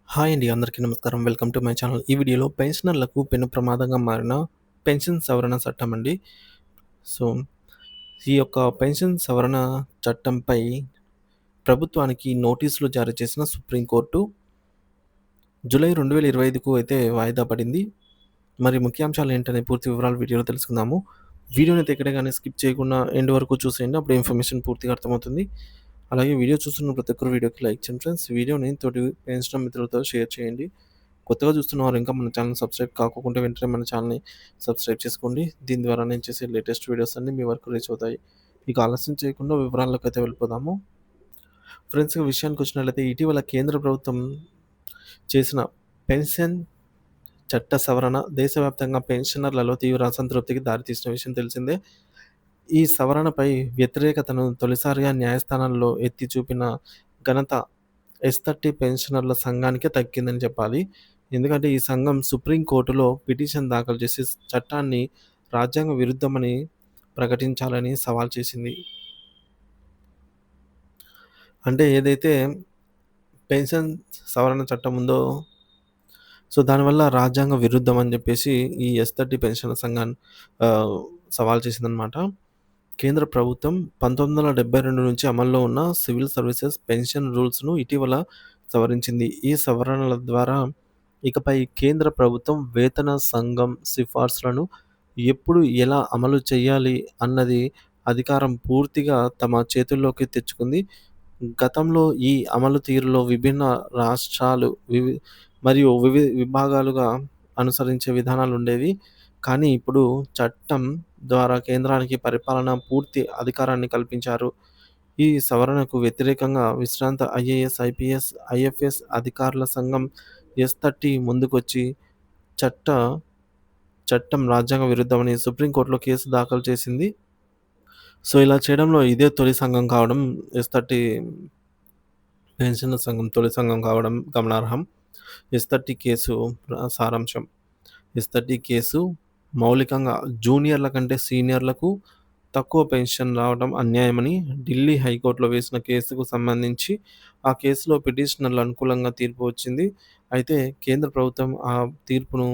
Hi అండి. అందరికీ నమస్కారం. Welcome to my channel. ఈ వీడియోలో పెన్షనర్లకు పెను ప్రమాదంగా మారిన పెన్షన్ సవరణ చట్టం అండి. సో, ఈ యొక్క పెన్షన్ సవరణ చట్టంపై ప్రభుత్వానికి నోటీసులు జారీ చేసిన సుప్రీం కోర్టు జూలై 2025కు అయితే వాయిదా పడింది. మరి ముఖ్యాంశాలు ఏంటనే పూర్తి వివరాలు వీడియోలో తెలుసుకుందాము. వీడియోనైతే ఎక్కడ గాని స్కిప్ చేయకుండా ఎండ్ వరకు చూసేయండి. అప్పుడు ఇన్ఫర్మేషన్ పూర్తిగా అర్థమవుతుంది. అలాగే వీడియో చూస్తున్న ప్రతి ఒక్కరు వీడియోకి లైక్ చేయండి ఫ్రెండ్స్. వీడియోని తోటి పెన్షన్ మిత్రులతో షేర్ చేయండి. కొత్తగా చూస్తున్నవారు ఇంకా మన ఛానల్ సబ్స్క్రైబ్ కాకోకుంటే వెంటనే మన ఛానల్‌ని సబ్స్క్రైబ్ చేసుకోండి. దీని ద్వారా నేను చేసే లేటెస్ట్ వీడియోస్ అన్నీ మీ వరకు రీచ్ అవుతాయి. ఇక ఆలస్యం చేయకుండా వివరాల్లోకైతే వెళ్ళిపోదాము. ఫ్రెండ్స్ విషయానికొచ్చినట్లయితే ఇటీవల కేంద్ర ప్రభుత్వం చేసిన పెన్షన్ చట్ట సవరణ దేశవ్యాప్తంగా పెన్షనర్లలో తీవ్ర అసంతృప్తికి దారితీసిన విషయం తెలిసిందే. ఈ సవరణపై వ్యతిరేకతను తొలిసారిగా న్యాయస్థానాల్లో ఎత్తి చూపిన ఘనత ఎస్-30 పెన్షనర్ల సంఘానికే దక్కిందని చెప్పాలి. ఎందుకంటే ఈ సంఘం సుప్రీం కోర్టులో పిటిషన్ దాఖలు చేసి చట్టాన్ని రాజ్యాంగ విరుద్ధమని ప్రకటించాలని సవాల్ చేసింది. అంటే ఏదైతే పెన్షన్ సవరణ చట్టం ఉందో, సో దానివల్ల రాజ్యాంగ విరుద్ధం అని చెప్పేసి ఈ ఎస్-30 పెన్షన్ల సంఘాన్ని ఆహ్, సవాల్ చేసిందనమాట. కేంద్ర ప్రభుత్వం 1972 నుంచి అమల్లో ఉన్న సివిల్ సర్వీసెస్ పెన్షన్ రూల్స్‌ను ఇటీవల సవరించింది. ఈ సవరణల ద్వారా ఇకపై కేంద్ర ప్రభుత్వం వేతన సంఘం సిఫార్సులను ఎప్పుడు, ఎలా అమలు చేయాలి అన్నది అధికారం పూర్తిగా తమ చేతుల్లోకి తెచ్చుకుంది. గతంలో ఈ అమలు తీరులో విభిన్న రాష్ట్రాలు మరియు విభాగాలుగా అనుసరించే విధానాలుండేవి. కానీ ఇప్పుడు చట్టం ద్వారా కేంద్రానికి పరిపాలన పూర్తి అధికారాన్ని కల్పించారు. ఈ సవరణకు వ్యతిరేకంగా విశ్రాంత ఐఏఎస్, ఐపీఎస్, ఐఎఫ్ఎస్ అధికారుల సంఘం ఎస్-30 ముందుకొచ్చి చట్ట చట్టం రాజ్యాంగ విరుద్ధమని సుప్రీంకోర్టులో కేసు దాఖలు చేసింది. సో, ఇలా చేయడంలో ఇదే తొలి సంఘం కావడం ఎస్-30 పెన్షనర్ సంఘం తొలి సంఘం కావడం గమనార్హం. ఎస్-30 కేసు సారాంశం. ఎస్-30 కేసు మౌలికంగా జూనియర్ల కంటే సీనియర్లకు తక్కువ పెన్షన్ రావడం అన్యాయమని ఢిల్లీ హైకోర్టులో వేసిన కేసుకు సంబంధించి ఆ కేసులో పిటిషనర్లు అనుకూలంగా తీర్పు వచ్చింది. అయితే కేంద్ర ప్రభుత్వం ఆ తీర్పును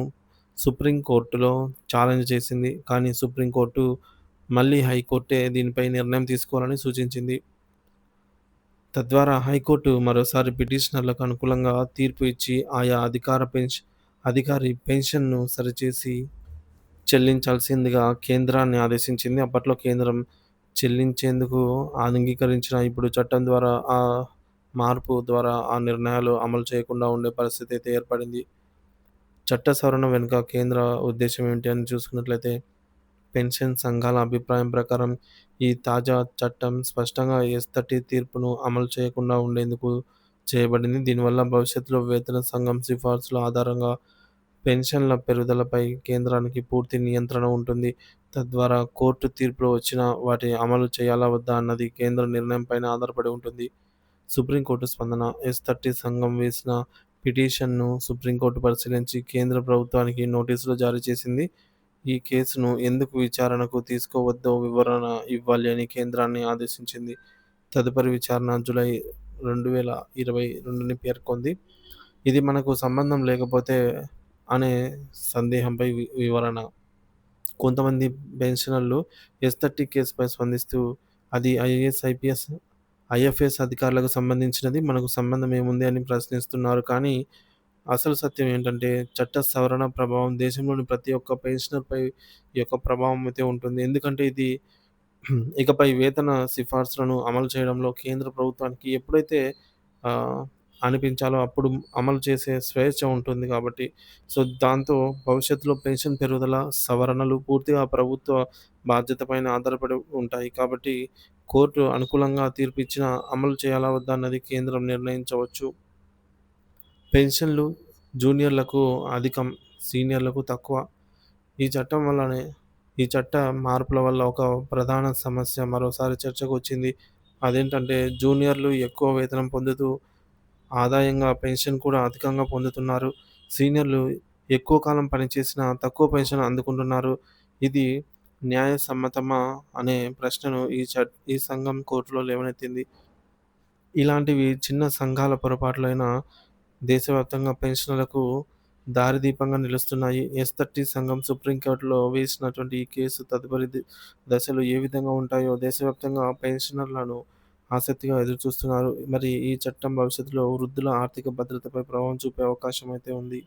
సుప్రీం కోర్టులో ఛాలెంజ్ చేసింది. కానీ సుప్రీం కోర్టు మళ్ళీ హైకోర్టే దీనిపై నిర్ణయం తీసుకోవాలని సూచించింది. తద్వారా హైకోర్టు మరోసారి పిటిషనర్లకు అనుకూలంగా తీర్పు ఇచ్చి ఆయా అధికారి పెన్షన్‌ను సరిచేసి చెల్లించాల్సిందిగా కేంద్రాన్ని ఆదేశించింది. అప్పట్లో కేంద్రం చెల్లించేందుకు అంగీకరించిన ఇప్పుడు చట్టం ద్వారా మార్పు ద్వారా ఆ నిర్ణయాలు అమలు చేయకుండా ఉండే పరిస్థితి అయితే ఏర్పడింది. చట్ట సవరణ వెనుక కేంద్ర ఉద్దేశ్యం ఏంటి అని చూసుకున్నట్లయితే పెన్షన్ సంఘాల అభిప్రాయం ప్రకారం ఈ తాజా చట్టం స్పష్టంగా ఎస్-30 తీర్పును అమలు చేయకుండా ఉండేందుకు చేయబడింది. దీనివల్ల భవిష్యత్తులో వేతన సంఘం సిఫార్సుల ఆధారంగా పెన్షన్ల పెరుగుదలపై కేంద్రానికి పూర్తి నియంత్రణ ఉంటుంది. తద్వారా కోర్టు తీర్పులు వచ్చినా వాటిని అమలు చేయాలా వద్దా అన్నది కేంద్ర నిర్ణయంపైన ఆధారపడి ఉంటుంది. సుప్రీంకోర్టు స్పందన ఎస్-30 సంఘం వేసిన పిటిషన్‌ను సుప్రీంకోర్టు పరిశీలించి కేంద్ర ప్రభుత్వానికి నోటీసులు జారీ చేసింది. ఈ కేసును ఎందుకు విచారణకు తీసుకోవద్దో వివరణ ఇవ్వాలి అని కేంద్రాన్ని ఆదేశించింది. తదుపరి విచారణ జూలై 2022 పేర్కొంది. ఇది మనకు సంబంధం లేకపోతే అనే సందేహంపై వివరణ. కొంతమంది పెన్షనర్లు ఎస్-30 కేసుపై స్పందిస్తూ అది ఐఏఎస్, ఐపీఎస్, ఐఎఫ్ఎస్ అధికారులకు సంబంధించినది. మనకు సంబంధం ఏముంది అని ప్రశ్నిస్తున్నారు. కానీ అసలు సత్యం ఏంటంటే చట్ట సవరణ ప్రభావం దేశంలోని ప్రతి ఒక్క పెన్షనర్‌పై ఈ యొక్క ప్రభావం అయితే ఉంటుంది. ఎందుకంటే ఇది ఇకపై వేతన సిఫార్సులను అమలు చేయడంలో కేంద్ర ప్రభుత్వానికి ఎప్పుడైతే ఆహ్, అనిపించాలో అప్పుడు అమలు చేసే స్వేచ్ఛ ఉంటుంది కాబట్టి, సో, దాంతో భవిష్యత్తులో పెన్షన్ పెరుగుదల, సవరణలు పూర్తిగా ప్రభుత్వ బాధ్యత పైన ఆధారపడి ఉంటాయి. కాబట్టి కోర్టు అనుకూలంగా తీర్పు ఇచ్చినా అమలు చేయాలా వద్దా అన్నది కేంద్రం నిర్ణయించవచ్చు. పెన్షన్లు జూనియర్లకు అధికం, సీనియర్లకు తక్కువ. ఈ చట్టం వల్లనే ఈ చట్ట మార్పుల వల్ల ఒక ప్రధాన సమస్య మరోసారి చర్చకొచ్చింది. అదేంటంటే జూనియర్లు ఎక్కువ వేతనం పొందుతూ ఆదాయంగా పెన్షన్ కూడా అధికంగా పొందుతున్నారు. సీనియర్లు ఎక్కువ కాలం పనిచేసినా తక్కువ పెన్షన్ అందుకుంటున్నారు. ఇది న్యాయసమ్మతమా అనే ప్రశ్నను ఈ సంఘం కోర్టులో లేవనెత్తింది. ఇలాంటివి చిన్న సంఘాల పొరపాట్లైనా దేశవ్యాప్తంగా పెన్షన్‌లకు దారిదీపంగా నిలుస్తున్నాయి. ఎస్-30 సంఘం సుప్రీంకోర్టులో వేసినటువంటి ఈ కేసు తదుపరి దశలు ఏ విధంగా ఉంటాయో దేశవ్యాప్తంగా పెన్షనర్లను ఆసక్తిగా ఎదురుచూస్తున్నారు. మరి ఈ చట్టం భవిష్యత్తులో వృద్ధుల ఆర్థిక భద్రతపై ప్రభావం చూపే అవకాశం అయితే ఉంది.